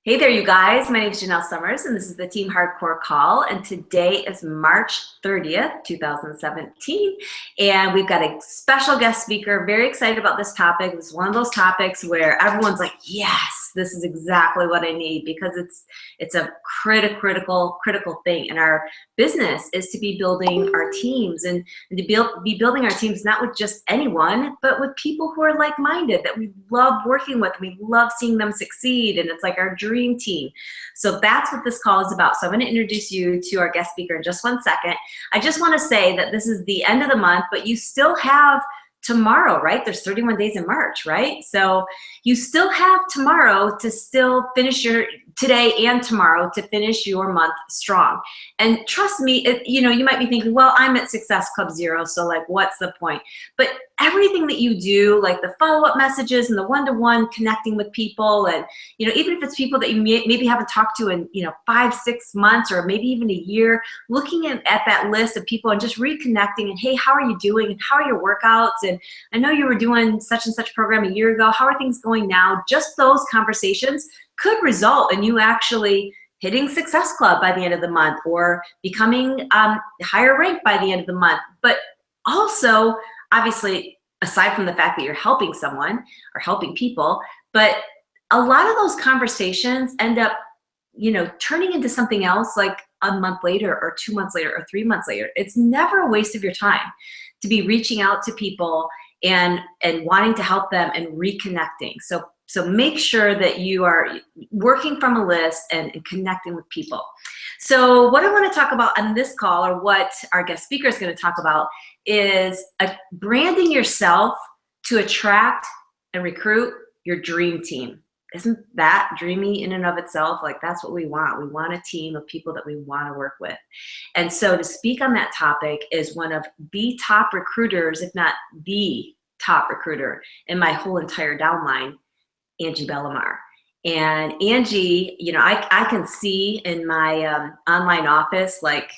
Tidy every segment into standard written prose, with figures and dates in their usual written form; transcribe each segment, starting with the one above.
Hey there, you guys. My name is Janelle Summers, and this is the Team Hardcore Call. And today is March 30th, 2017. And we've got a special guest speaker. Very excited about this topic. It's one of those topics where everyone's like, yes, this is exactly what I need, because it's a critical thing in our business, is to be building our teams and to be building our teams not with just anyone, but with people who are like-minded, that we love working with. We love seeing them succeed, and it's like our dream team. So that's what this call is about. So I'm going to introduce you to our guest speaker in just one second. I just want to say that this is the end of the month, but you still have tomorrow, right? There's 31 days in March, right? So you still have tomorrow to still finish today and tomorrow to finish your month strong. And trust me, you might be thinking, well, I'm at Success Club Zero, so like, what's the point? But everything that you do, like the follow-up messages and the one-to-one connecting with people, and even if it's people that you maybe haven't talked to in 5-6 months, or maybe even a year, looking at that list of people and just reconnecting, and hey, how are you doing, and how are your workouts, and I know you were doing such and such program a year ago, how are things going now? Just those conversations could result in you actually hitting Success Club by the end of the month, or becoming higher ranked by the end of the month. But also, obviously, aside from the fact that you're helping someone or helping people, but a lot of those conversations end up, turning into something else, like a month later or 2 months later or 3 months later. It's never a waste of your time to be reaching out to people and wanting to help them and reconnecting. So make sure that you are working from a list and connecting with people. So what I want to talk about on this call, or what our guest speaker is going to talk about, is branding yourself to attract and recruit your dream team. Isn't that dreamy in and of itself? Like, that's what we want. We want a team of people that we want to work with. And so to speak on that topic is one of the top recruiters, if not the top recruiter in my whole entire downline, Angie Bellemare. And Angie, I can see in my online office, like,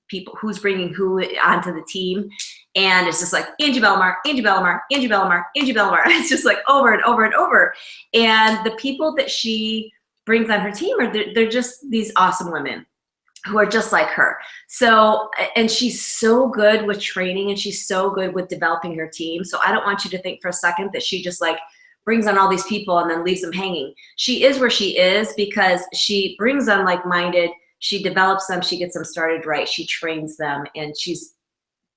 people who's bringing who onto the team. And it's just like, Angie Bellemare, Angie Bellemare, Angie Bellemare, Angie Bellemare. It's just like over and over and over. And the people that she brings on her team they're just these awesome women who are just like her. So, and she's so good with training, and she's so good with developing her team. So I don't want you to think for a second that she just like brings on all these people and then leaves them hanging. She is where she is because she brings on like-minded, she develops them, she gets them started right, she trains them, and she's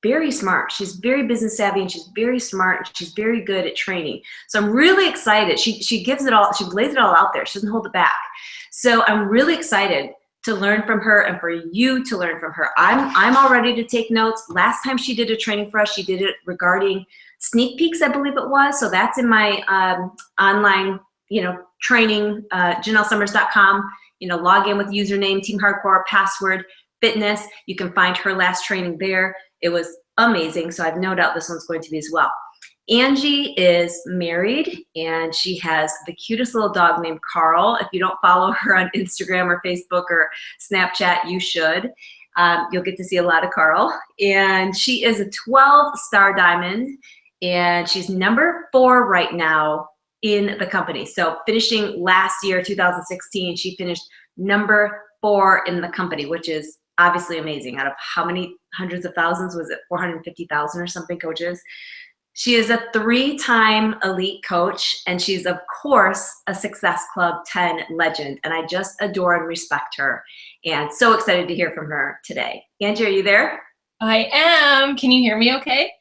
very smart. She's very business savvy, and she's very smart, and she's very good at training. So I'm really excited. She gives it all, she lays it all out there. She doesn't hold it back. So I'm really excited to learn from her, and for you to learn from her. I'm all ready to take notes. Last time she did a training for us, she did it regarding sneak peeks, I believe it was. So that's in my online, training, JanelleSummers.com. Log in with username, Team Hardcore, password, fitness. You can find her last training there. It was amazing. So I have no doubt this one's going to be as well. Angie is married, and she has the cutest little dog named Carl. If you don't follow her on Instagram or Facebook or Snapchat, you should. You'll get to see a lot of Carl. And she is a 12-star diamond, and she's number 4 right now in the company. So finishing last year, 2016, she finished number 4 in the company, which is obviously amazing. Out of how many hundreds of thousands? Was it 450,000 or something coaches? She is a 3-time elite coach, and she's, of course, a Success Club 10 legend. And I just adore and respect her, and so excited to hear from her today. Angie, are you there? I am. Can you hear me okay?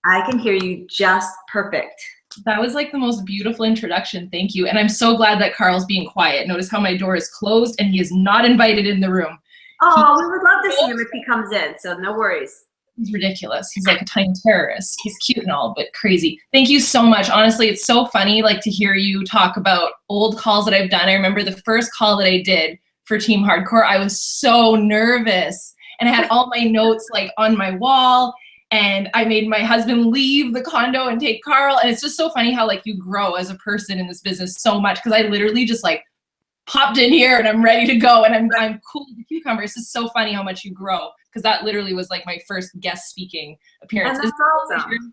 I can hear you just perfect. That was like the most beautiful introduction. Thank you. And I'm so glad that Carl's being quiet. Notice how my door is closed and he is not invited in the room. Oh, we would love to see him if he comes in, so no worries. He's ridiculous. He's like a tiny terrorist. He's cute and all, but crazy. Thank you so much. Honestly, it's so funny to hear you talk about old calls that I've done. I remember the first call that I did for Team Hardcore. I was so nervous, and I had all my notes on my wall, and I made my husband leave the condo and take Carl. And it's just so funny how you grow as a person in this business so much, because I literally just popped in here and I'm ready to go, and I'm cool with the cucumber. It's just so funny how much you grow, because that literally was my first guest speaking appearance. And that's awesome.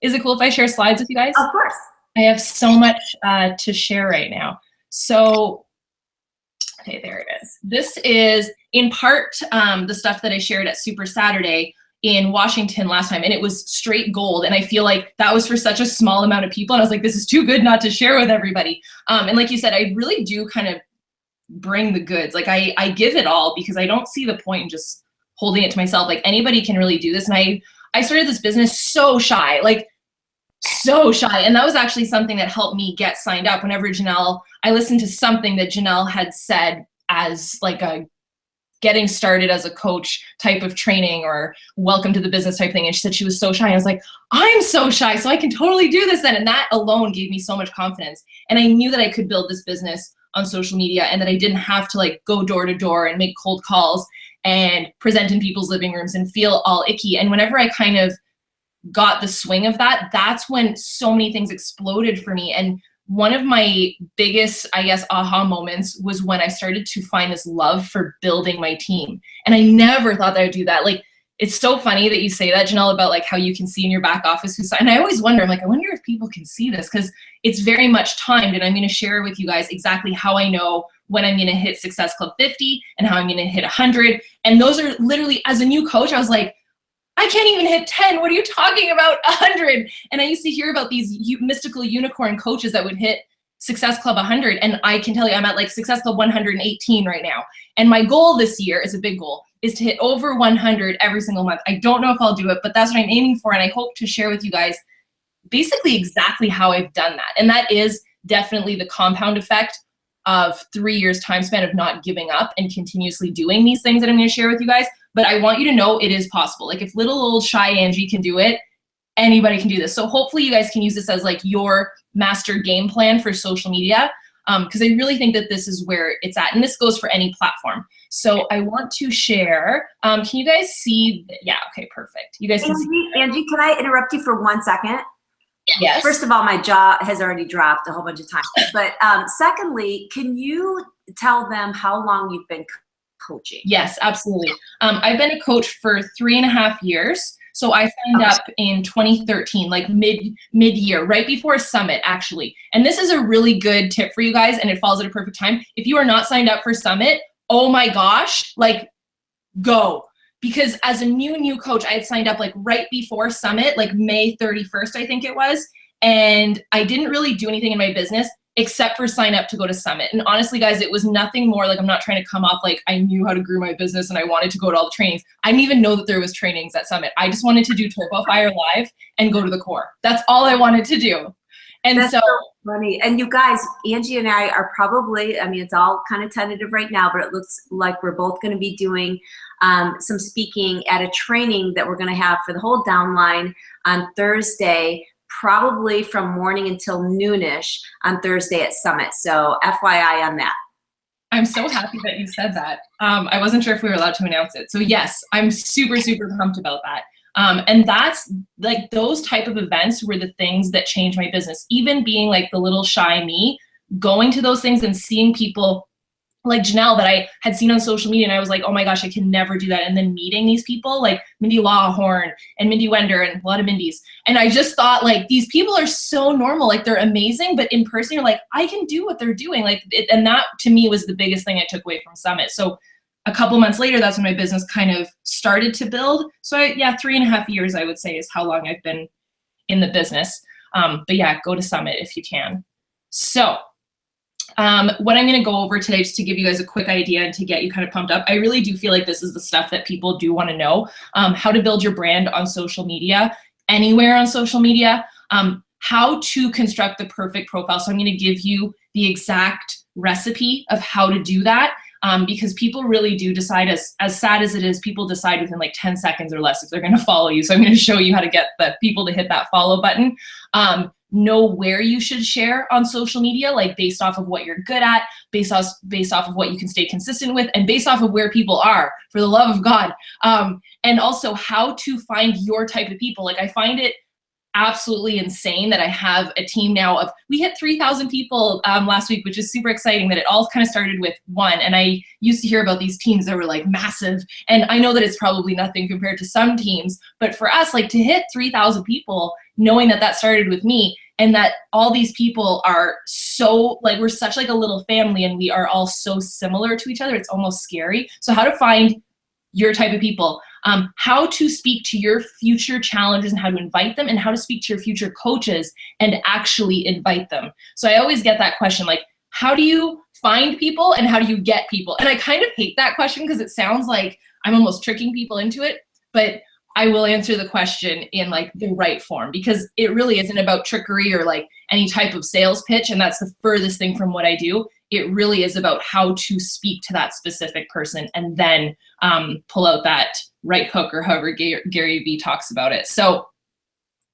Is it cool if I share slides with you guys? Of course. I have so much to share right now. So, okay, there it is. This is in part the stuff that I shared at Super Saturday in Washington last time, and it was straight gold. And I feel like that was for such a small amount of people. And I was like, this is too good not to share with everybody. And like you said, I really do kind of bring the goods. Like I give it all because I don't see the point in just holding it to myself. Like anybody can really do this. And I started this business so shy, like so shy. And that was actually something that helped me get signed up. Whenever I listened to something that Janelle had said as like a getting started as a coach type of training or welcome to the business type thing. And she said she was so shy. I was like, I'm so shy, so I can totally do this then. And that alone gave me so much confidence. And I knew that I could build this business on social media and that I didn't have to like go door to door and make cold calls and present in people's living rooms and feel all icky. And whenever I kind of got the swing of that, that's when so many things exploded for me. And one of my biggest, I guess, aha moments was when I started to find this love for building my team. And I never thought that I would do that. Like, it's so funny that you say that, Janelle, about like how you can see in your back office. And I always wonder, I'm like, I wonder if people can see this because it's very much timed. And I'm going to share with you guys exactly how I know when I'm going to hit Success Club 50 and how I'm going to hit 100. And those are literally, as a new coach, I was like, I can't even hit 10. What are you talking about? 100. And I used to hear about these mystical unicorn coaches that would hit Success Club 100. And I can tell you, I'm at like Success Club 118 right now. And my goal this year is a big goal, is to hit over 100 every single month. I don't know if I'll do it, but that's what I'm aiming for. And I hope to share with you guys basically exactly how I've done that. And that is definitely the compound effect of 3 years time span of not giving up and continuously doing these things that I'm going to share with you guys. But I want you to know it is possible. Like if little old shy Angie can do it, anybody can do this. So hopefully you guys can use this as like your master game plan for social media, because I really think that this is where it's at. And this goes for any platform. So I want to share, can you guys see? Yeah, okay, perfect. You guys can see. Angie, can I interrupt you for 1 second? Yes. First of all, my jaw has already dropped a whole bunch of times. But secondly, can you tell them how long you've been coaching? Yes, absolutely. I've been a coach for 3.5 years. So I signed up in 2013, like mid-year, right before Summit, actually. And this is a really good tip for you guys, and it falls at a perfect time. If you are not signed up for Summit, oh my gosh, like go. Because as a new coach, I had signed up like right before Summit, like May 31st, I think it was. And I didn't really do anything in my business except for sign up to go to Summit. And honestly, guys, it was nothing more like, I'm not trying to come off like I knew how to grow my business and I wanted to go to all the trainings. I didn't even know that there was trainings at Summit. I just wanted to do Turbo Fire Live and go to the core. That's all I wanted to do. And That's so funny. And you guys, Angie and I are probably, I mean, it's all kind of tentative right now, but it looks like we're both going to be doing some speaking at a training that we're going to have for the whole downline on Thursday, probably from morning until noonish on Thursday at Summit. So FYI on that. I'm so happy that you said that. I wasn't sure if we were allowed to announce it. So yes, I'm super pumped about that. And that's like those type of events were the things that changed my business. Even being like the little shy me, going to those things and seeing people like Janelle that I had seen on social media, and I was like, oh my gosh, I can never do that. And then meeting these people like Mindy Lawhorn and Mindy Wender and a lot of Mindys. And I just thought like, these people are so normal, like they're amazing, but in person, you're like, I can do what they're doing. Like, and that to me was the biggest thing I took away from Summit. So a couple months later, that's when my business kind of started to build. So yeah, 3.5 years, I would say, is how long I've been in the business. But yeah, go to Summit if you can. So what I'm going to go over today, just to give you guys a quick idea and to get you kind of pumped up, I really do feel like this is the stuff that people do want to know. How to build your brand on social media, anywhere on social media, how to construct the perfect profile. So I'm going to give you the exact recipe of how to do that. Because people really do decide, as sad as it is, people decide within like 10 seconds or less if they're going to follow you. So I'm going to show you how to get the people to hit that follow button. Know where you should share on social media, like based off of what you're good at, based off of what you can stay consistent with, and based off of where people are, for the love of God. And also how to find your type of people. Like I find it absolutely insane that I have a team now of, we hit 3,000 people last week, which is super exciting that it all kind of started with one. And I used to hear about these teams that were like massive. And I know that it's probably nothing compared to some teams, but for us, like to hit 3,000 people, knowing that that started with me, and that all these people are so, like, we're such like a little family, and we are all so similar to each other. It's almost scary. So how to find your type of people, how to speak to your future challenges and how to invite them, and how to speak to your future coaches and actually invite them. So I always get that question, like, how do you find people and how do you get people? And I kind of hate that question because it sounds like I'm almost tricking people into it, but I will answer the question in like the right form, because it really isn't about trickery or like any type of sales pitch. And that's the furthest thing from what I do. It really is about how to speak to that specific person and then pull out that right hook, or however Gary Vee talks about it. So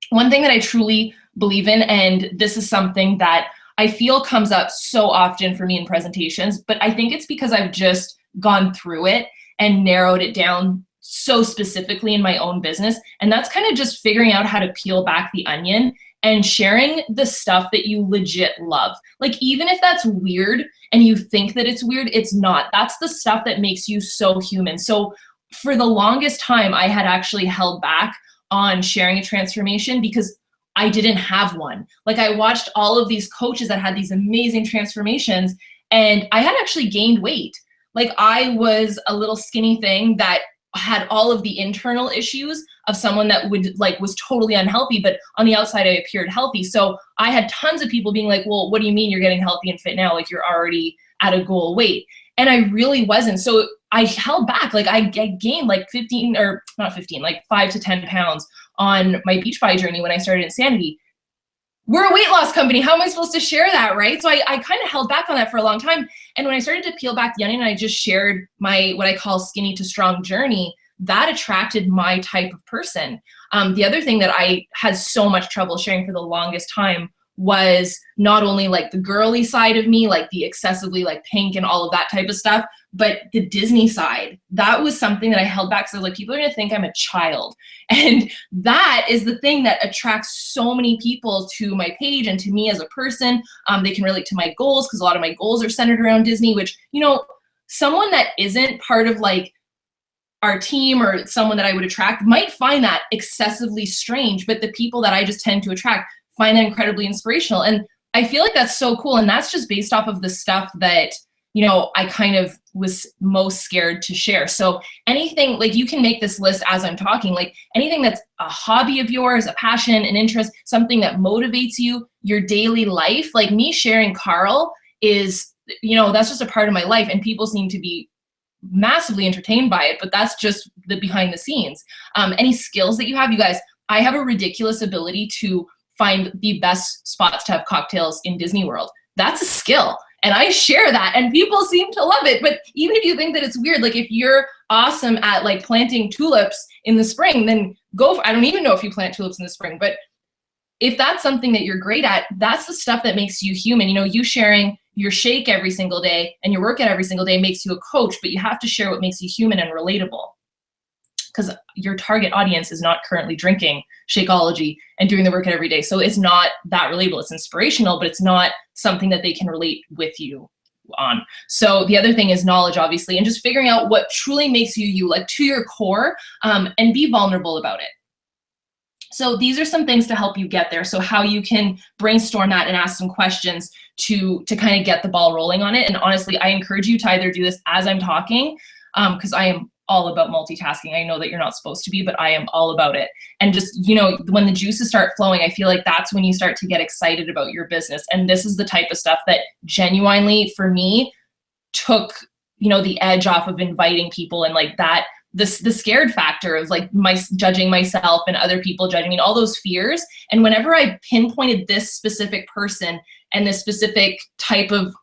one thing that I truly believe in, and this is something that I feel comes up so often for me in presentations, but I think it's because I've just gone through it and narrowed it down so specifically in my own business. And that's kind of just figuring out how to peel back the onion and sharing the stuff that you legit love. Like, even if that's weird and you think that it's weird, it's not. That's the stuff that makes you so human. So for the longest time, I had actually held back on sharing a transformation because I didn't have one. Like, I watched all of these coaches that had these amazing transformations, and I had actually gained weight. Like, I was a little skinny thing that had all of the internal issues of someone that was totally unhealthy, but on the outside I appeared healthy. So I had tons of people being like, well, what do you mean you're getting healthy and fit now? Like, you're already at a goal weight. And I really wasn't. So I held back. Like, I gained like 5 to 10 pounds on my Beachbody journey when I started Insanity. We're a weight loss company. How am I supposed to share that, right? So I kind of held back on that for a long time. And when I started to peel back the onion and I just shared my, what I call skinny to strong journey, that attracted my type of person. The other thing that I had so much trouble sharing for the longest time was not only like the girly side of me, like the excessively like pink and all of that type of stuff, but the Disney side. That was something that I held back because I was like, people are gonna think I'm a child. And that is the thing that attracts so many people to my page and to me as a person. They can relate to my goals because a lot of my goals are centered around Disney, which, you know, someone that isn't part of like our team or someone that I would attract might find that excessively strange, but the people that I just tend to attract find that incredibly inspirational. And I feel like that's so cool. And that's just based off of the stuff that, you know, I kind of was most scared to share. So anything, like, you can make this list as I'm talking, like anything that's a hobby of yours, a passion, an interest, something that motivates you, your daily life. Like me sharing Carl is, you know, that's just a part of my life, and people seem to be massively entertained by it, but that's just the behind the scenes. Any skills that you have, you guys, I have a ridiculous ability to find the best spots to have cocktails in Disney World. That's a skill. And I share that, and people seem to love it. But even if you think that it's weird, like if you're awesome at like planting tulips in the spring, then go for, I don't even know if you plant tulips in the spring, but if that's something that you're great at, that's the stuff that makes you human. You know, you sharing your shake every single day and your workout every single day makes you a coach, but you have to share what makes you human and relatable. Because your target audience is not currently drinking Shakeology and doing the workout every day. So it's not that relatable. It's inspirational, but it's not something that they can relate with you on. So the other thing is knowledge, obviously, and just figuring out what truly makes you you, like to your core, and be vulnerable about it. So these are some things to help you get there. So how you can brainstorm that and ask some questions to kind of get the ball rolling on it. And honestly, I encourage you to either do this as I'm talking, because I am all about multitasking. I know that you're not supposed to be, but I am all about it. And just, you know, when the juices start flowing, I feel like that's when you start to get excited about your business. And this is the type of stuff that genuinely, for me, took, you know, the edge off of inviting people, and like that, the scared factor of like judging myself and other people judging me and all those fears. And whenever I pinpointed this specific person and this specific type of,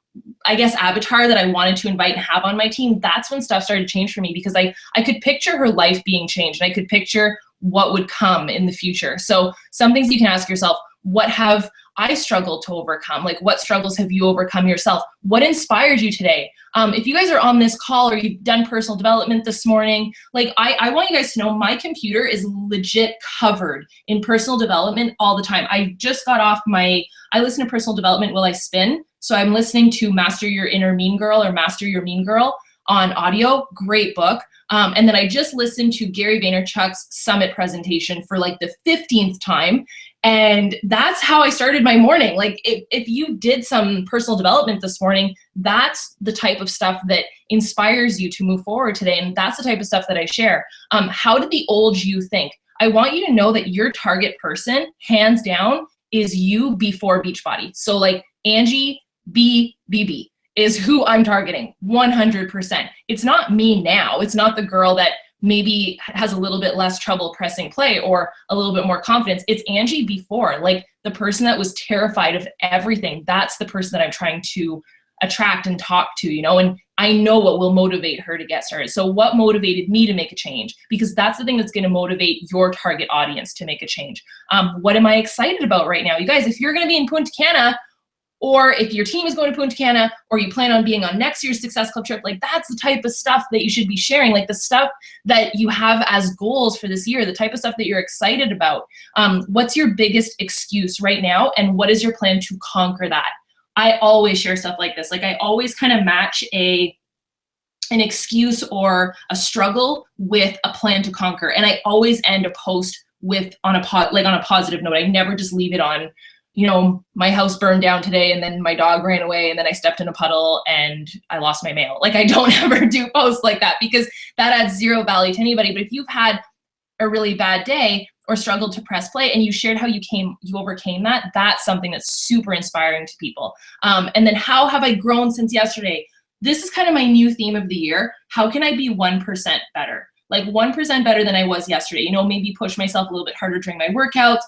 I guess, avatar that I wanted to invite and have on my team, that's when stuff started to change for me, because I could picture her life being changed, and I could picture what would come in the future. So some things you can ask yourself: what have I struggled to overcome? Like, what struggles have you overcome yourself? What inspired you today? If you guys are on this call or you've done personal development this morning, like I want you guys to know my computer is legit covered in personal development all the time. I just got off I listen to personal development while I spin. So I'm listening to Master Your Inner Mean Girl or Master Your Mean Girl on audio. Great book. And then I just listened to Gary Vaynerchuk's summit presentation for like the 15th time. And that's how I started my morning. Like if you did some personal development this morning, that's the type of stuff that inspires you to move forward today. And that's the type of stuff that I share. How did the old you think? I want you to know that your target person, hands down, is you before Beachbody. So like Angie BBB is who I'm targeting 100%. It's not me now. It's not the girl that maybe has a little bit less trouble pressing play or a little bit more confidence. It's Angie before, like the person that was terrified of everything. That's the person that I'm trying to attract and talk to, you know, and I know what will motivate her to get started. So what motivated me to make a change? Because that's the thing that's going to motivate your target audience to make a change. What am I excited about right now? You guys, if you're going to be in Punta Cana, or if your team is going to Punta Cana, or you plan on being on next year's Success Club trip, like that's the type of stuff that you should be sharing, like the stuff that you have as goals for this year, the type of stuff that you're excited about. What's your biggest excuse right now, and what is your plan to conquer that? I always share stuff like this. Like I always kind of match an excuse or a struggle with a plan to conquer, and I always end a post with on a positive note. I never just leave it on, you know, my house burned down today and then my dog ran away and then I stepped in a puddle and I lost my mail. Like I don't ever do posts like that because that adds zero value to anybody. But if you've had a really bad day or struggled to press play and you shared how you overcame that, that's something that's super inspiring to people. And then how have I grown since yesterday? This is kind of my new theme of the year. How can I be 1% better? Like 1% better than I was yesterday. You know, maybe push myself a little bit harder during my workouts,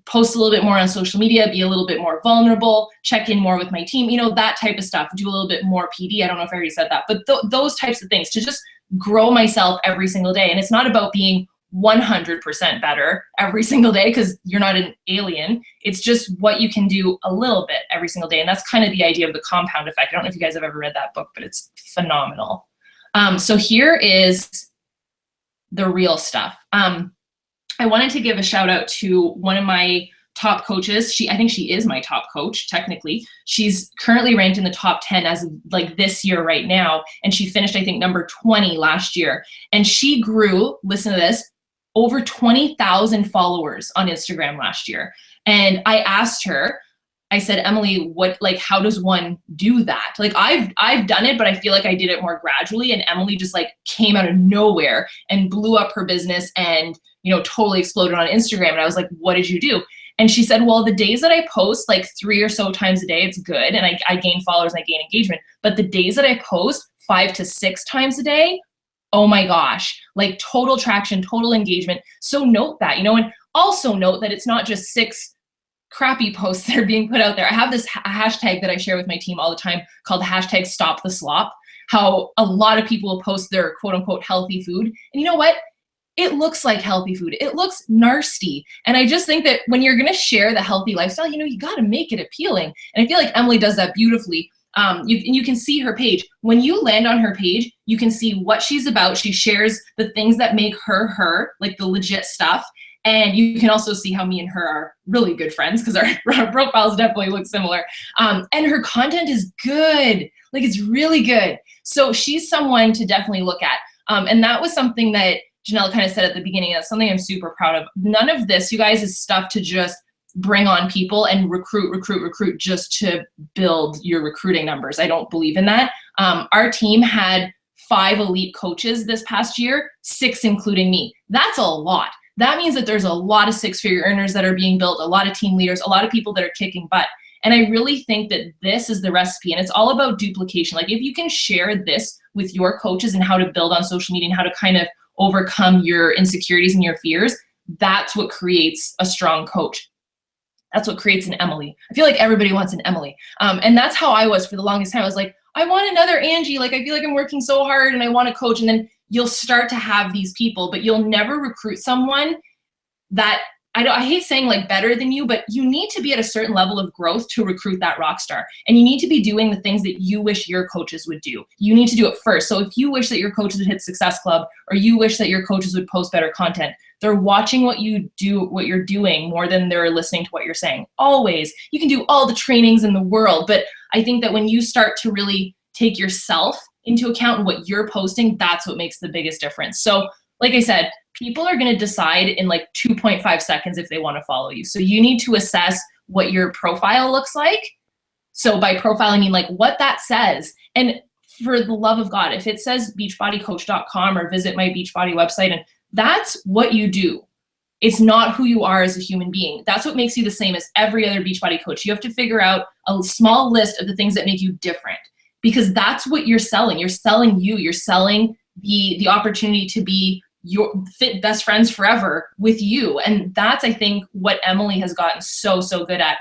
post a little bit more on social media, be a little bit more vulnerable, check in more with my team, you know, that type of stuff, do a little bit more PD. I don't know if I already said that, but those types of things to just grow myself every single day. And it's not about being 100% better every single day because you're not an alien. It's just what you can do a little bit every single day. And that's kind of the idea of the compound effect. I don't know if you guys have ever read that book, but it's phenomenal. So here is the real stuff. I wanted to give a shout out to one of my top coaches. I think she is my top coach, technically. She's currently ranked in the top 10 as of like this year right now. And she finished, I think, number 20 last year. And she grew, listen to this, over 20,000 followers on Instagram last year. And I asked her, I said, Emily, how does one do that? Like I've done it, but I feel like I did it more gradually. And Emily just like came out of nowhere and blew up her business and, you know, totally exploded on Instagram. And I was like, what did you do? And she said, well, the days that I post like 3 or so times a day, it's good. And I gain followers and I gain engagement. But the days that I post 5 to 6 times a day, oh my gosh, like total traction, total engagement. So note that, you know, and also note that it's not just 6 crappy posts that are being put out there. I have this hashtag that I share with my team all the time called hashtag stop the slop, how a lot of people will post their quote unquote healthy food. And you know what? It looks like healthy food. It looks nasty. And I just think that when you're going to share the healthy lifestyle, you know, you got to make it appealing. And I feel like Emily does that beautifully. You can see her page. When you land on her page, you can see what she's about. She shares the things that make her, like the legit stuff. And you can also see how me and her are really good friends because our profiles definitely look similar. And her content is good. Like it's really good. So she's someone to definitely look at. And that was something that Janelle kind of said at the beginning. That's something I'm super proud of. None of this, you guys, is stuff to just bring on people and recruit just to build your recruiting numbers. I don't believe in that. Our team had 5 elite coaches this past year, 6 including me. That's a lot. That means that there's a lot of 6-figure earners that are being built, a lot of team leaders, a lot of people that are kicking butt. And I really think that this is the recipe, and it's all about duplication. Like if you can share this with your coaches and how to build on social media and how to kind of overcome your insecurities and your fears, that's what creates a strong coach. That's what creates an Emily. I feel like everybody wants an Emily. And that's how I was for the longest time. I was like, I want another Angie. Like I feel like I'm working so hard and I want a coach. And then you'll start to have these people, but you'll never recruit someone that, I hate saying like better than you, but you need to be at a certain level of growth to recruit that rock star. And you need to be doing the things that you wish your coaches would do. You need to do it first. So if you wish that your coaches would hit Success Club, or you wish that your coaches would post better content, they're watching what you do, what you're doing more than they're listening to what you're saying. Always. You can do all the trainings in the world, but I think that when you start to really take yourself into account and what you're posting, that's what makes the biggest difference. So like I said, people are going to decide in like 2.5 seconds if they want to follow you. So you need to assess what your profile looks like. So by profile, I mean like what that says. And for the love of God, if it says beachbodycoach.com or visit my Beachbody website, and that's what you do. It's not who you are as a human being. That's what makes you the same as every other Beachbody coach. You have to figure out a small list of the things that make you different, because that's what you're selling. You're selling you. You're selling the opportunity to be your fit best friends forever with you. And that's, I think, what Emily has gotten so good at.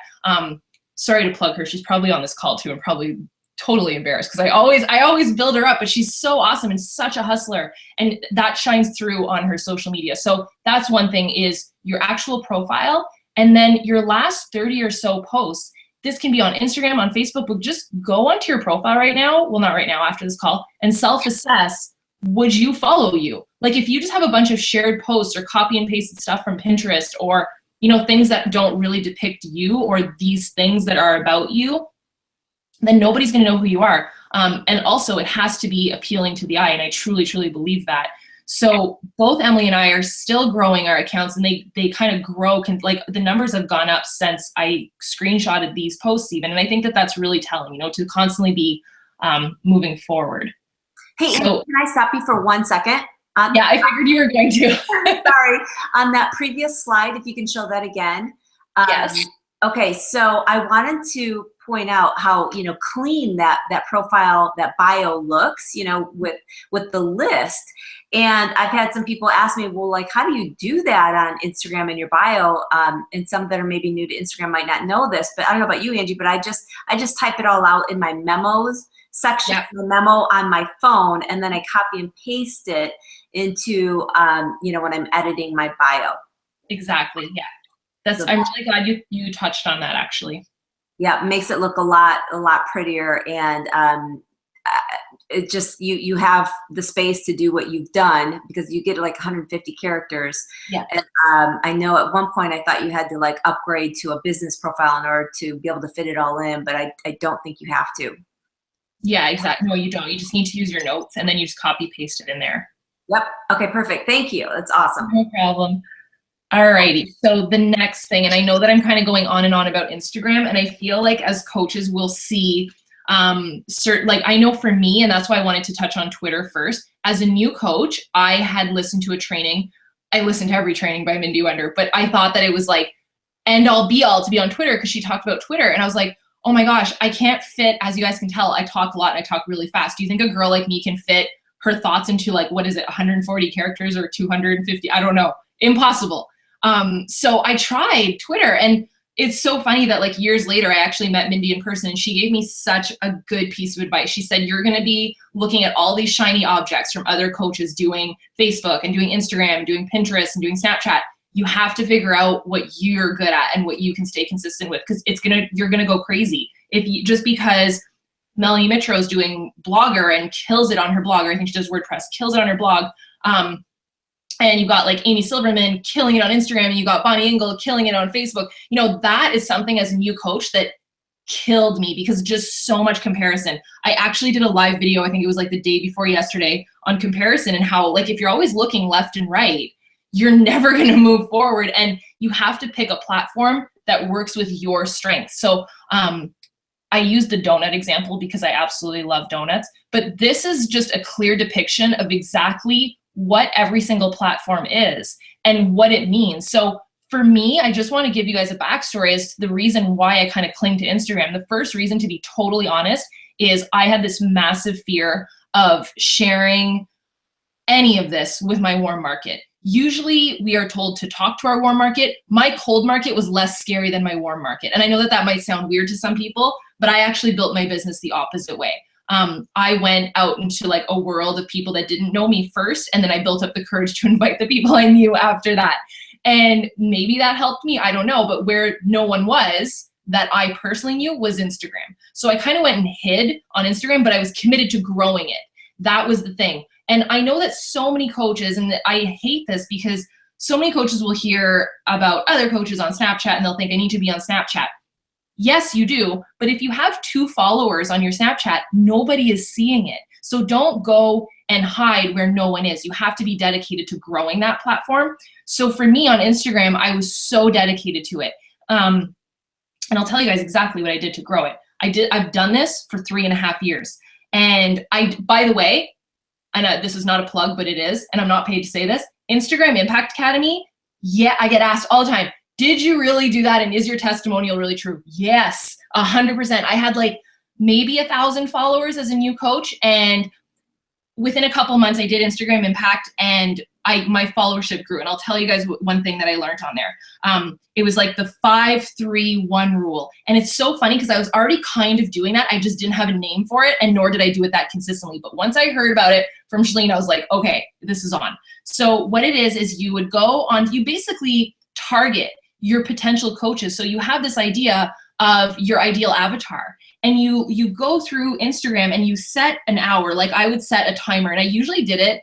Sorry to plug her. She's probably on this call too, and probably totally embarrassed because I always build her up, but she's so awesome and such a hustler, and that shines through on her social media. So that's one thing, is your actual profile, and then your last 30 or so posts. This can be on Instagram, on Facebook, but just go onto your profile right now. Well, not right now, after this call, and self-assess. Would you follow you? Like if you just have a bunch of shared posts or copy and pasted stuff from Pinterest, or things that don't really depict you, or these things that are about you, then nobody's going to know who you are. And also it has to be appealing to the eye. And I truly believe that. So both Emily and I are still growing our accounts, and they kind of grow. Like the numbers have gone up since I screenshotted these posts even. And I think that that's really telling, to constantly be moving forward. Hey, so, can I stop you for 1 second? Yeah, I figured you were going to. Sorry. On that previous slide, if you can show that again. Yes. Okay, so I wanted to point out how clean that profile, that bio looks, with the list. And I've had some people ask me, well, like, how do you do that on Instagram in your bio? And some that are maybe new to Instagram might not know this, but I don't know about you, Angie, but I just type it all out in my memos section, the memo on my phone, and then I copy and paste it into when I'm editing my bio. Exactly. Yeah. I'm really glad you touched on that, actually. Yeah, it makes it look a lot prettier, and it just you have the space to do what you've done, because you get like 150 characters. Yeah. And I know at one point I thought you had to like upgrade to a business profile in order to be able to fit it all in, but I don't think you have to. Yeah, exactly. No, you don't. You just need to use your notes, and then you just copy paste it in there. Yep. Okay, perfect. Thank you. That's awesome. No problem. Alrighty. So the next thing, and I know that I'm kind of going on and on about Instagram, and I feel like as coaches we'll see like I know for me, and that's why I wanted to touch on Twitter first. As a new coach, I had listened to a training. I listened to every training by Mindy Wender, but I thought that it was like end all be all to be on Twitter, because she talked about Twitter, and I was like, oh my gosh, I can't fit, as you guys can tell, I talk a lot and I talk really fast. Do you think a girl like me can fit her thoughts into like, what is it, 140 characters or 250? I don't know. Impossible. So I tried Twitter, and it's so funny that like years later, I actually met Mindy in person, and she gave me such a good piece of advice. She said, you're going to be looking at all these shiny objects from other coaches doing Facebook and doing Instagram, and doing Pinterest and doing Snapchat. You have to figure out what you're good at and what you can stay consistent with, because you're going to go crazy. Just because Melanie Mitro's doing Blogger and kills it on her blog, or I think she does WordPress, kills it on her blog. And you got like Amy Silverman killing it on Instagram, and you got Bonnie Engel killing it on Facebook. That is something as a new coach that killed me, because just so much comparison. I actually did a live video, I think it was like the day before yesterday, on comparison, and how like if you're always looking left and right, you're never going to move forward, and you have to pick a platform that works with your strengths. So I use the donut example because I absolutely love donuts, but this is just a clear depiction of exactly what every single platform is and what it means. So for me, I just want to give you guys a backstory as to the reason why I kind of cling to Instagram. The first reason, to be totally honest, is I had this massive fear of sharing any of this with my warm market. Usually we are told to talk to our warm market. My cold market was less scary than my warm market. And I know that that might sound weird to some people, but I actually built my business the opposite way. I went out into like a world of people that didn't know me first, and then I built up the courage to invite the people I knew after that. And maybe that helped me, I don't know, but where no one was that I personally knew was Instagram. So I kind of went and hid on Instagram, but I was committed to growing it. That was the thing. And I know that so many coaches, and I hate this because so many coaches will hear about other coaches on Snapchat and they'll think, I need to be on Snapchat. Yes, you do. But if you have 2 followers on your Snapchat, nobody is seeing it. So don't go and hide where no one is. You have to be dedicated to growing that platform. So for me on Instagram, I was so dedicated to it. And I'll tell you guys exactly what I did to grow it. I've done this for 3.5 years. And by the way, and this is not a plug, but it is, and I'm not paid to say this, Instagram Impact Academy, yeah, I get asked all the time, did you really do that? And is your testimonial really true? Yes, 100%. I had like maybe 1,000 followers as a new coach. And within a couple months, I did Instagram Impact and my followership grew. And I'll tell you guys one thing that I learned on there. It was like the 5-3-1 rule. And it's so funny because I was already kind of doing that. I just didn't have a name for it, and nor did I do it that consistently. But once I heard about it from Shalene, I was like, okay, this is on. So what it is you would go on, you basically target your potential coaches. So you have this idea of your ideal avatar. And you go through Instagram and you set an hour. Like I would set a timer, and I usually did it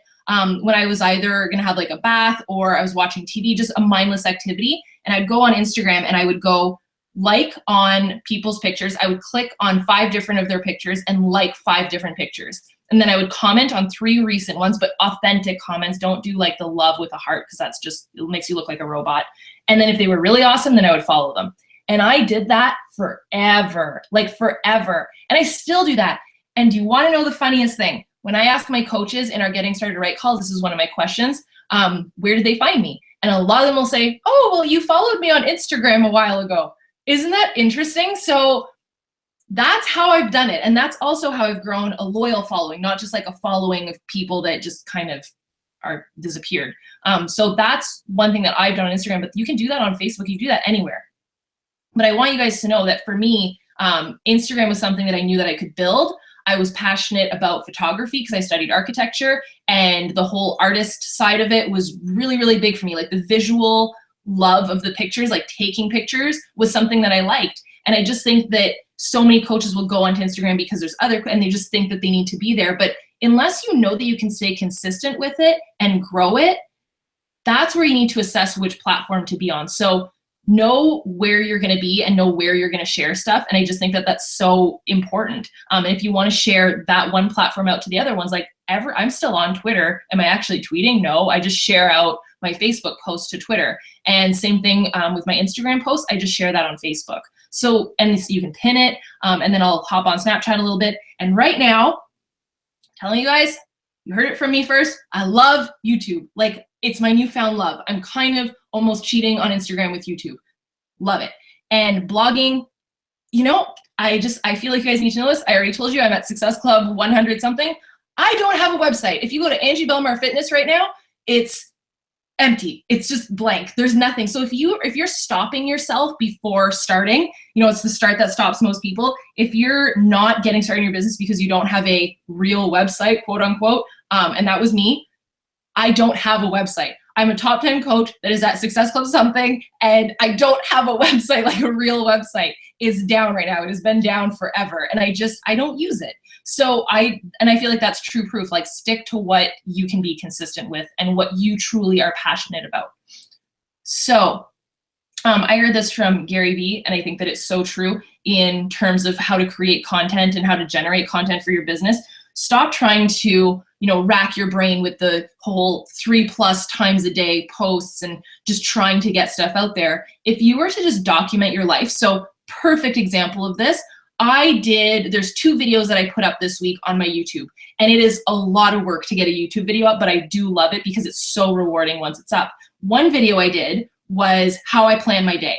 when I was either gonna have like a bath or I was watching TV, just a mindless activity. And I'd go on Instagram and I would go like on people's pictures. I would click on 5 different of their pictures and like 5 different pictures. And then I would comment on 3 recent ones, but authentic comments. Don't do like the love with a heart, because that's just, it makes you look like a robot. And then if they were really awesome, then I would follow them. And I did that forever, like forever. And I still do that. And do you want to know the funniest thing? When I ask my coaches in our Getting Started Right call, this is one of my questions, where did they find me? And a lot of them will say, oh, well, you followed me on Instagram a while ago. Isn't that interesting? So that's how I've done it. And that's also how I've grown a loyal following, not just like a following of people that just kind of are disappeared. So that's one thing that I've done on Instagram, but you can do that on Facebook. You can do that anywhere. But I want you guys to know that for me, Instagram was something that I knew that I could build. I was passionate about photography because I studied architecture, and the whole artist side of it was really, really big for me. Like the visual love of the pictures, like taking pictures, was something that I liked. And I just think that so many coaches will go onto Instagram because there's and they just think that they need to be there. But unless you know that you can stay consistent with it and grow it, that's where you need to assess which platform to be on. So know where you're going to be and know where you're going to share stuff. And I just think that that's so important. And if you want to share that one platform out to the other ones, like I'm still on Twitter. Am I actually tweeting? No, I just share out my Facebook post to Twitter. And same thing with my Instagram post. I just share that on Facebook. So, and you can pin it, and then I'll hop on Snapchat a little bit. And right now, telling you guys, you heard it from me first, I love YouTube. Like, it's my newfound love. I'm kind of almost cheating on Instagram with YouTube. Love it. And blogging, you know, I feel like you guys need to know this. I already told you I'm at Success Club 100 something. I don't have a website. If you go to Angie Bellemare Fitness right now, it's empty. It's just blank. There's nothing. So if you're stopping yourself before starting, you know, it's the start that stops most people. If you're not getting started in your business because you don't have a real website, quote unquote, and that was me, I don't have a website. I'm a top 10 coach that is at Success Club something, and I don't have a website, like a real website. It's down right now. It has been down forever, and I don't use it. So I feel like that's true proof. Like, stick to what you can be consistent with and what you truly are passionate about. So I heard this from Gary Vee, and I think that it's so true in terms of how to create content and how to generate content for your business. Stop trying to, rack your brain with the whole 3+ times a day posts and just trying to get stuff out there. If you were to just document your life, so perfect example of this, there's 2 videos that I put up this week on my YouTube, and it is a lot of work to get a YouTube video up, but I do love it because it's so rewarding once it's up. One video I did was how I plan my day.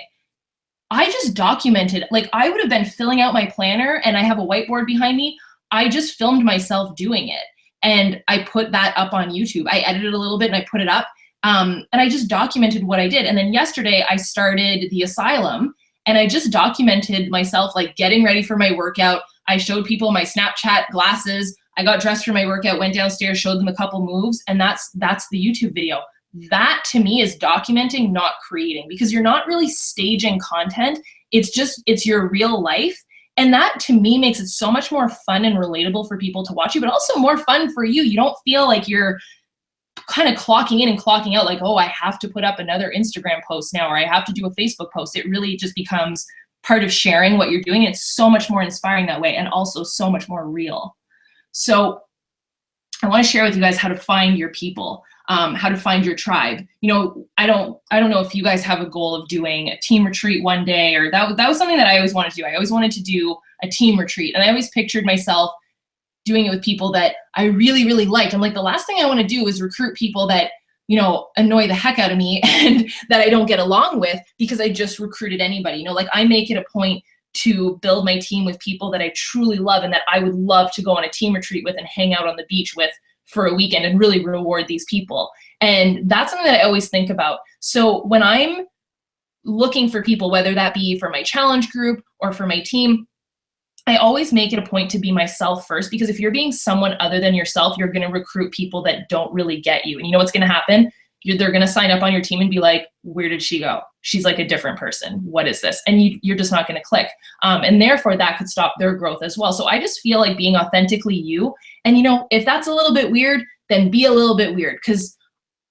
I just documented, like I would have been filling out my planner and I have a whiteboard behind me. I just filmed myself doing it, and I put that up on YouTube. I edited a little bit and I put it up, and I just documented what I did. And then yesterday I started the Asylum, and I just documented myself, like getting ready for my workout. I showed people my Snapchat glasses. I got dressed for my workout, went downstairs, showed them a couple moves, and that's the YouTube video. That to me is documenting, not creating, because you're not really staging content. It's your real life. And that to me makes it so much more fun and relatable for people to watch you, but also more fun for you. You don't feel like you're kind of clocking in and clocking out, like, oh, I have to put up another Instagram post now, or I have to do a Facebook post. It really just becomes part of sharing what you're doing. It's so much more inspiring that way, and also so much more real. So I want to share with you guys how to find your people, how to find your tribe. You know, I don't know if you guys have a goal of doing a team retreat one day, or that was something that I always wanted to do. I always wanted to do a team retreat, and I always pictured myself doing it with people that I really, really liked. I'm like, the last thing I want to do is recruit people that, you know, annoy the heck out of me and that I don't get along with because I just recruited anybody. You know, like, I make it a point to build my team with people that I truly love and that I would love to go on a team retreat with and hang out on the beach with for a weekend and really reward these people. And that's something that I always think about. So when I'm looking for people, whether that be for my challenge group or for my team, I always make it a point to be myself first, because if you're being someone other than yourself, you're going to recruit people that don't really get you. And you know what's going to happen? They're going to sign up on your team and be like, where did she go? She's like a different person. What is this? And you're just not going to click. And therefore, that could stop their growth as well. So I just feel like being authentically you. And, you know, if that's a little bit weird, then be a little bit weird, because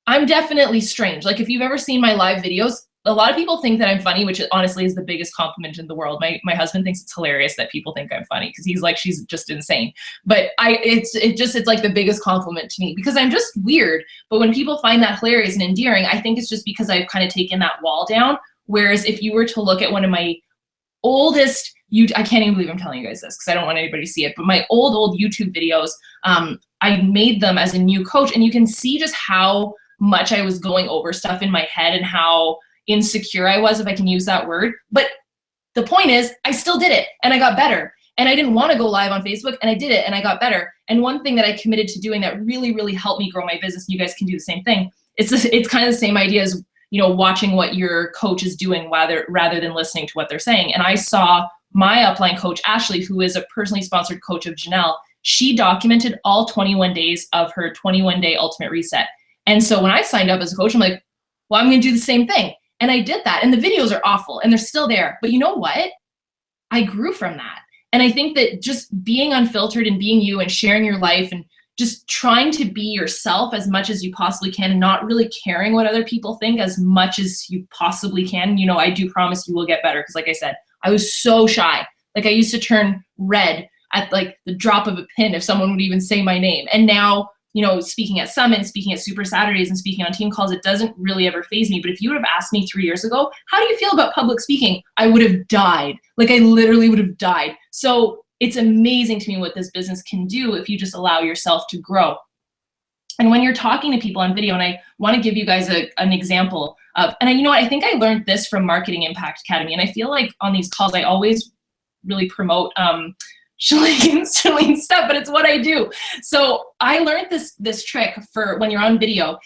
I'm definitely strange. Like, if you've ever seen my live videos, a lot of people think that I'm funny, which honestly is the biggest compliment in the world. My husband thinks it's hilarious that people think I'm funny, because he's like, she's just insane. But it's like the biggest compliment to me, because I'm just weird. But when people find that hilarious and endearing, I think it's just because I've kind of taken that wall down. Whereas if you were to look at one of my oldest, I can't even believe I'm telling you guys this because I don't want anybody to see it, but my old YouTube videos, I made them as a new coach, and you can see just how much I was going over stuff in my head and how insecure I was, if I can use that word. But the point is, I still did it and I got better. And I didn't want to go live on Facebook, and I did it and I got better. And one thing that I committed to doing that really, really helped me grow my business, and you guys can do the same thing. It's kind of the same idea as, you know, watching what your coach is doing rather than listening to what they're saying. And I saw my upline coach, Ashley, who is a personally sponsored coach of Janelle. She documented all 21 days of her 21-day ultimate reset. And so when I signed up as a coach, I'm like, well, I'm going to do the same thing. And I did that. And the videos are awful and they're still there. But you know what? I grew from that. And I think that just being unfiltered and being you and sharing your life and just trying to be yourself as much as you possibly can, and not really caring what other people think as much as you possibly can. You know, I do promise you will get better. Because like I said, I was so shy. Like, I used to turn red at like the drop of a pin if someone would even say my name. And now, you know, speaking at Summit, speaking at Super Saturdays, and speaking on team calls, it doesn't really ever faze me. But if you would have asked me 3 years ago, how do you feel about public speaking? I would have died. Like, I literally would have died. So it's amazing to me what this business can do if you just allow yourself to grow. And when you're talking to people on video, and I want to give you guys an example of, and you know what, I think I learned this from Marketing Impact Academy. And I feel like on these calls, I always really promote Shalene stuff, but it's what I do. So I learned this trick for when you're on video.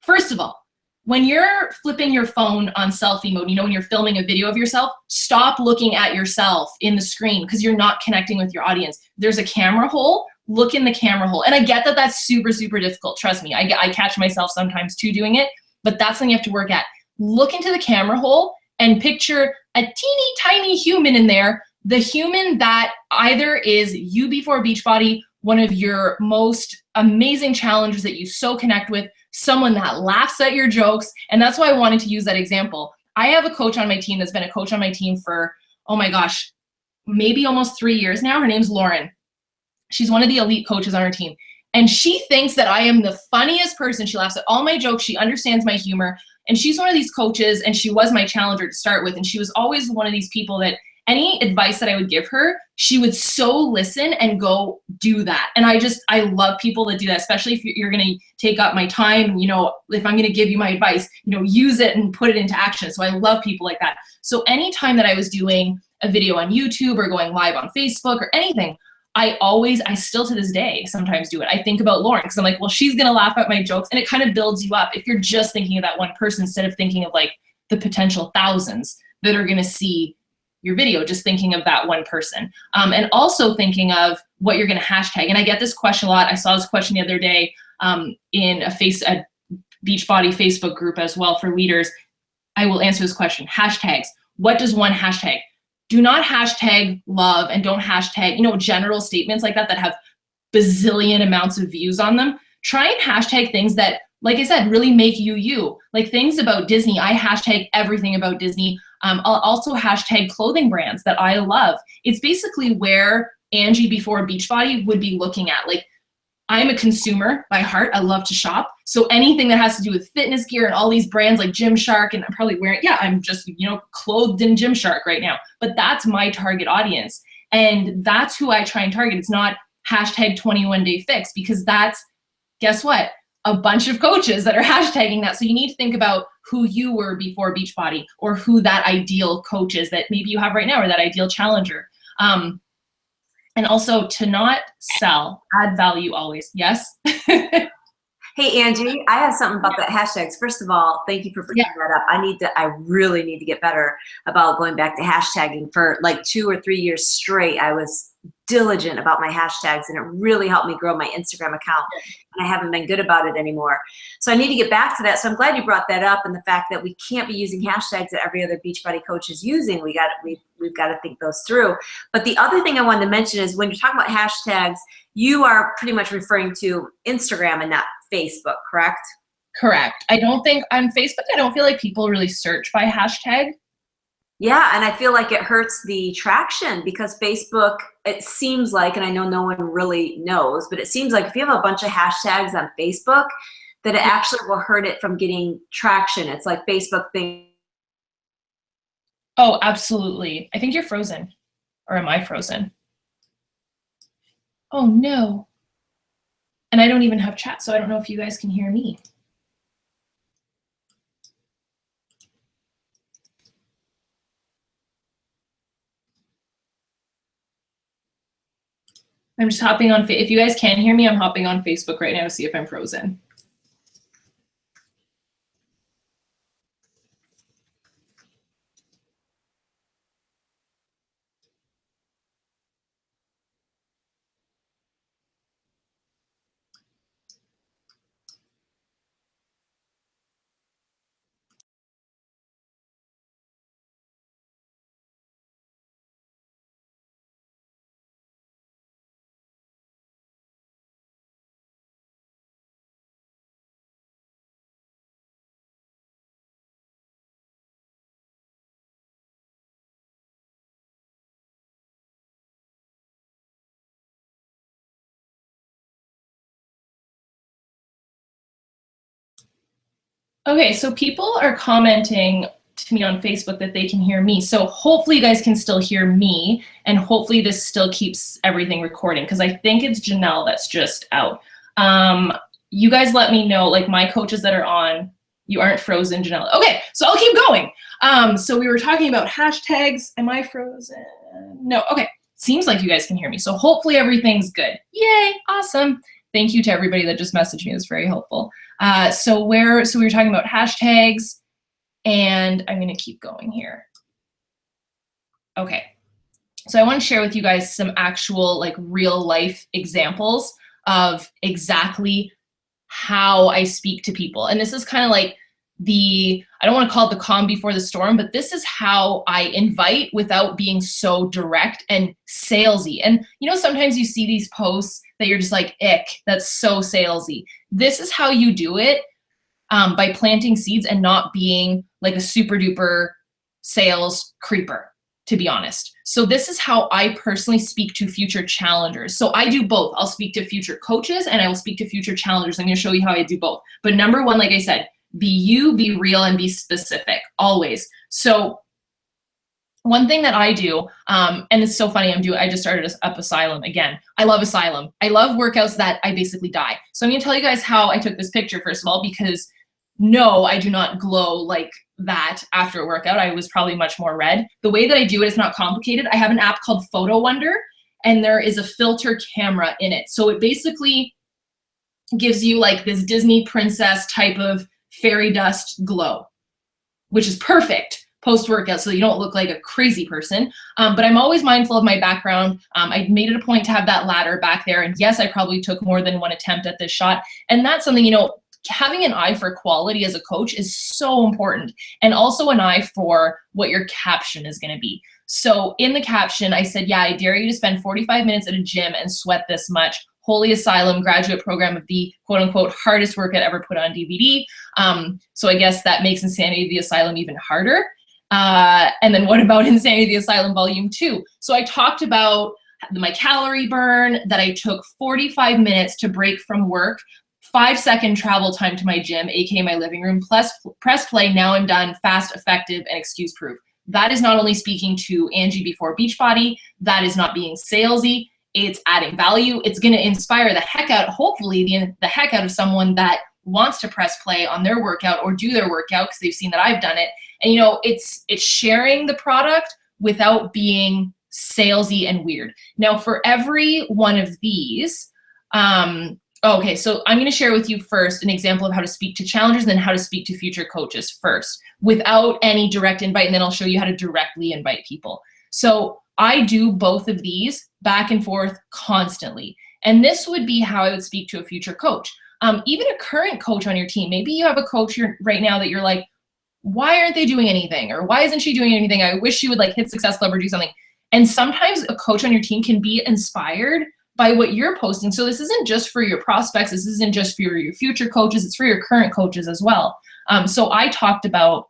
First of all, when you're flipping your phone on selfie mode, you know, when you're filming a video of yourself, stop looking at yourself in the screen, because you're not connecting with your audience. There's a camera hole. Look in the camera hole. And I get that that's super, super difficult. Trust me, I catch myself sometimes too doing it, but that's something you have to work at. Look into the camera hole and picture a teeny tiny human in there. The human that either is you before Beachbody, one of your most amazing challengers that you so connect with, someone that laughs at your jokes. And that's why I wanted to use that example. I have a coach on my team that's been a coach on my team for, oh my gosh, maybe almost 3 years now. Her name's Lauren. She's one of the elite coaches on our team. And she thinks that I am the funniest person. She laughs at all my jokes. She understands my humor. And she's one of these coaches, and she was my challenger to start with. And she was always one of these people that any advice that I would give her, she would so listen and go do that. And I love people that do that, especially if you're going to take up my time. You know, if I'm going to give you my advice, you know, use it and put it into action. So I love people like that. So anytime that I was doing a video on YouTube or going live on Facebook or anything, I still to this day sometimes do it. I think about Lauren, because I'm like, well, she's going to laugh at my jokes. And it kind of builds you up if you're just thinking of that one person instead of thinking of like the potential thousands that are going to see your video, just thinking of that one person. And also thinking of what you're going to hashtag. And I get this question a lot. I saw this question the other day in a Beachbody Facebook group as well for leaders. I will answer this question. Hashtags. What does one hashtag? Do not hashtag love, and don't hashtag, you know, general statements like that have bazillion amounts of views on them. Try and hashtag things that, like I said, really make you you. Like things about Disney, I hashtag everything about Disney. I'll also hashtag clothing brands that I love. It's basically where Angie before Beachbody would be looking at. Like, I'm a consumer by heart. I love to shop. So anything that has to do with fitness gear and all these brands like Gymshark, and I'm probably wearing, I'm just, clothed in Gymshark right now. But that's my target audience. And that's who I try and target. It's not hashtag 21 day fix, because that's, guess what? A bunch of coaches that are hashtagging that. So you need to think about who you were before Beachbody, or who that ideal coach is that maybe you have right now, or that ideal challenger. And also to not sell, add value always. Yes. Hey, Angie, I have something about that hashtags. First of all, thank you for bringing that up. I really need to get better about going back to hashtagging. For like 2 or 3 years straight, I was diligent about my hashtags, and it really helped me grow my Instagram account. And I haven't been good about it anymore. So I need to get back to that. So I'm glad you brought that up, and the fact that we can't be using hashtags that every other Beachbody coach is using. We've got to think those through. But the other thing I wanted to mention is, when you're talking about hashtags, you are pretty much referring to Instagram and not Facebook, correct? Correct. I don't think on Facebook, I don't feel like people really search by hashtag. Yeah, and I feel like it hurts the traction, because Facebook, it seems like, and I know no one really knows, but it seems like if you have a bunch of hashtags on Facebook, that it actually will hurt it from getting traction. It's like Facebook thinks. Oh, absolutely. I think you're frozen. Or am I frozen? Oh, no. And I don't even have chat, so I don't know if you guys can hear me. I'm just hopping on, if you guys can hear me, I'm hopping on Facebook right now to see if I'm frozen. Okay, so people are commenting to me on Facebook that they can hear me. So hopefully you guys can still hear me, and hopefully this still keeps everything recording, because I think it's Janelle that's just out. You guys let me know, like my coaches that are on, you aren't frozen, Janelle. Okay, so I'll keep going. So we were talking about hashtags. Am I frozen? No, okay. Seems like you guys can hear me. So hopefully everything's good. Yay, awesome. Thank you to everybody that just messaged me. It was very helpful. So we were talking about hashtags, and I'm going to keep going here. Okay. So I want to share with you guys some actual, like, real life examples of exactly how I speak to people. And this is kind of like I don't want to call it the calm before the storm, but this is how I invite without being so direct and salesy. And sometimes you see these posts that you're just like, ick, that's so salesy. This is how you do it, by planting seeds and not being like a super duper sales creeper, to be honest. So this is how I personally speak to future challengers. So I do both. I'll speak to future coaches and I will speak to future challengers. I'm going to show you how I do both. But number one, like I said, be you, be real, and be specific, always. So one thing that I do, and it's so funny, I just started up Asylum again. I love Asylum. I love workouts that I basically die. So I'm going to tell you guys how I took this picture, first of all, because no, I do not glow like that after a workout. I was probably much more red. The way that I do it is not complicated. I have an app called Photo Wonder, and there is a filter camera in it. So it basically gives you like this Disney princess type of fairy dust glow, which is perfect post-workout so you don't look like a crazy person. But I'm always mindful of my background. I made it a point to have that ladder back there. And yes, I probably took more than one attempt at this shot. And that's something, having an eye for quality as a coach is so important. And also an eye for what your caption is going to be. So in the caption, I said, yeah, I dare you to spend 45 minutes at a gym and sweat this much. Holy Asylum graduate program of the quote unquote hardest workout ever put on DVD. So I guess that makes Insanity of the Asylum even harder. And then what about Insanity of the Asylum Volume 2? So I talked about my calorie burn, that I took 45 minutes to break from work, 5-second travel time to my gym, aka my living room, plus press play, now I'm done, fast, effective, and excuse proof. That is not only speaking to Angie before Beachbody, that is not being salesy, it's adding value. It's going to inspire the heck out, hopefully the heck out of someone that wants to press play on their workout or do their workout because they've seen that I've done it. And it's sharing the product without being salesy and weird. Now for every one of these, okay, so I'm going to share with you first an example of how to speak to challengers and then how to speak to future coaches first without any direct invite, and then I'll show you how to directly invite people. So I do both of these back and forth constantly. And this would be how I would speak to a future coach. Even a current coach on your team. Maybe you have a coach right now that you're like, why aren't they doing anything? Or why isn't she doing anything? I wish she would like hit Success Club or do something. And sometimes a coach on your team can be inspired by what you're posting. So this isn't just for your prospects. This isn't just for your future coaches. It's for your current coaches as well. So I talked about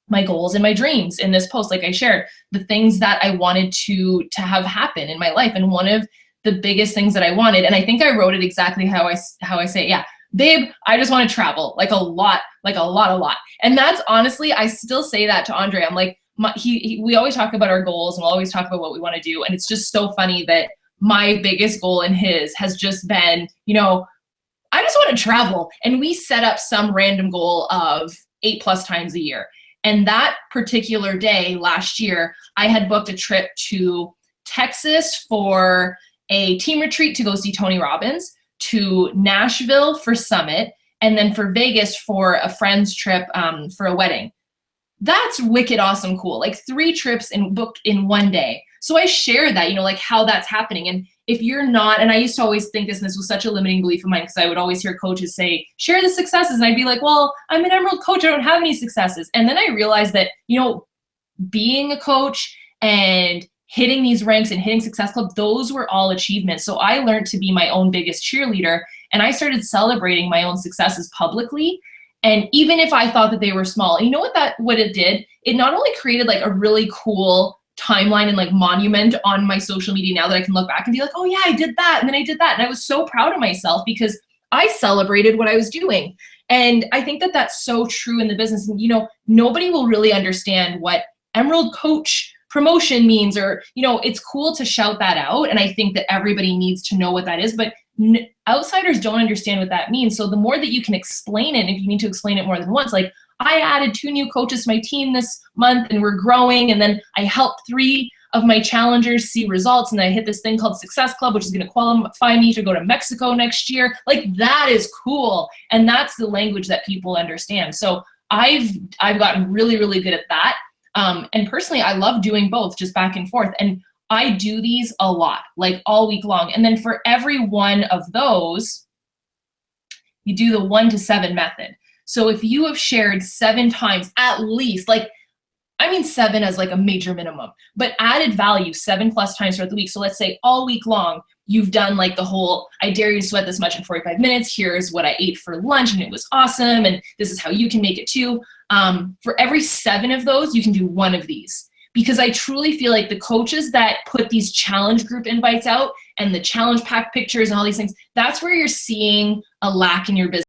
my goals and my dreams in this post, like I shared, the things that I wanted to have happen in my life. And one of the biggest things that I wanted, and I think I wrote it exactly how I say it. Yeah, babe, I just want to travel like a lot. And that's honestly, I still say that to Andre. I'm like, we always talk about our goals and we'll always talk about what we want to do. And it's just so funny that my biggest goal and his has just been, I just want to travel. And we set up some random goal of 8+ times a year. And that particular day last year, I had booked a trip to Texas for a team retreat to go see Tony Robbins, to Nashville for Summit, and then for Vegas for a friend's trip for a wedding. That's wicked awesome cool. Like 3 trips booked in one day. So I share that, like how that's happening. And if you're not, and I used to always think this, and this was such a limiting belief of mine because I would always hear coaches say, share the successes. And I'd be like, well, I'm an Emerald coach. I don't have any successes. And then I realized that, being a coach and hitting these ranks and hitting Success Club, those were all achievements. So I learned to be my own biggest cheerleader. And I started celebrating my own successes publicly. And even if I thought that they were small, and you know what it did? It not only created like a really cool timeline and like monument on my social media now that I can look back and be like, oh yeah, I did that. And then I did that. And I was so proud of myself because I celebrated what I was doing. And I think that that's so true in the business. And, nobody will really understand what Emerald Coach promotion means, or, it's cool to shout that out. And I think that everybody needs to know what that is, but outsiders don't understand what that means. So the more that you can explain it, if you need to explain it more than once, like I added 2 new coaches to my team this month and we're growing. And then I helped 3 of my challengers see results. And I hit this thing called Success Club, which is going to qualify me to go to Mexico next year. Like that is cool. And that's the language that people understand. So I've gotten really, really good at that. And personally, I love doing both, just back and forth. And I do these a lot, like all week long. And then for every one of those, you do the 1 to 7 method. So if you have shared 7 times at least, 7 as like a major minimum, but added value 7+ times throughout the week. So let's say all week long, you've done like the whole, I dare you to sweat this much in 45 minutes. Here's what I ate for lunch and it was awesome. And this is how you can make it too. For every 7 of those, you can do 1 of these. Because I truly feel like the coaches that put these challenge group invites out and the challenge pack pictures and all these things, that's where you're seeing a lack in your business.